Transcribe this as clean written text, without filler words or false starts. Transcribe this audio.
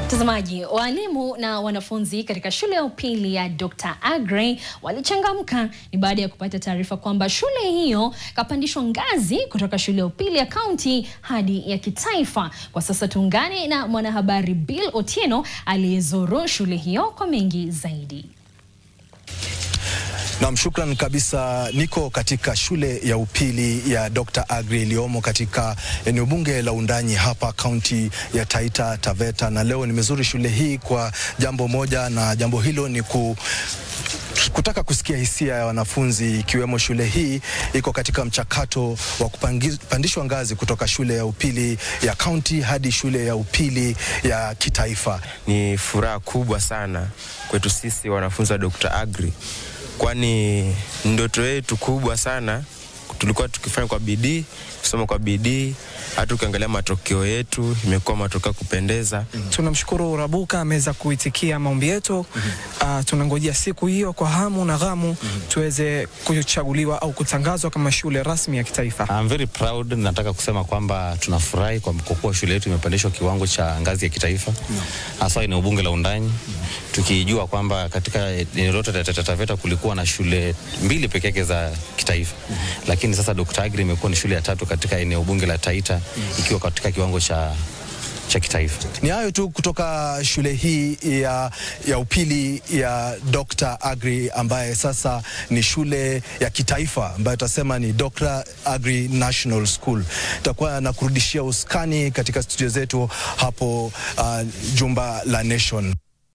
Mtazamaji, walimu na wanafunzi katika shule ya upili ya Dr. Aggrey walichangamka ni baada ya kupata taarifa kwamba shule hiyo kapandishwa ngazi kutoka shule ya upili ya kaunti hadi ya kitaifa. Kwa sasa tuungane na mwanahabari Bill Otieno aliyezuru shule hiyo kwa mengi zaidi. Na shukran kabisa. Niko katika shule ya upili ya Dr. Aggrey iliyomo katika eneo bunge la Undanyi hapa kaunti ya Taita Taveta, na leo nimezuru shule hii kwa jambo moja, na jambo hilo ni kutaka kusikia hisia ya wanafunzi, ikiwemo shule hii iko katika mchakato wa kupandishwa ngazi kutoka shule ya upili ya kaunti hadi shule ya upili ya kitaifa. Ni furaha kubwa sana kwetu sisi wanafunzi wa Dr. Aggrey, kwani ndoto yetu kubwa sana tulikuwa tukifanya kwa bidii, kusoma kwa bidii. Hata ukiangalia matokeo yetu imekuwa matokeo kupendeza. Tunamshukuru Rabuka ameweza kuitikia maombi yetu. Tunangojea siku hiyo kwa hamu na ghamu tuweze kuchaguliwa au kutangazwa kama shule rasmi ya kitaifa. I'm very proud. Nataka kusema kwamba tunafurahi kwa kuwa shule yetu imepandishwa kiwango cha ngazi ya kitaifa. Hasa eneo bunge la Undanyi. Tukijua kwamba katika eneo lote la Taita Taveta kulikuwa na shule 2 pekee yake za kitaifa. Lakini sasa Dr. Aggrey imekuwa ni shule ya 3 katika eneo bunge la Taita, ikiwa katika kiwango cha kitaifa. Ni hayo tu kutoka shule hii ya upili ya Dr. Aggrey, ambaye sasa ni shule ya kitaifa ambayo tutasema ni Dr. Aggrey National School. Tutakuwa na kurudishia uskani katika studio zetu hapo jumba la Nation.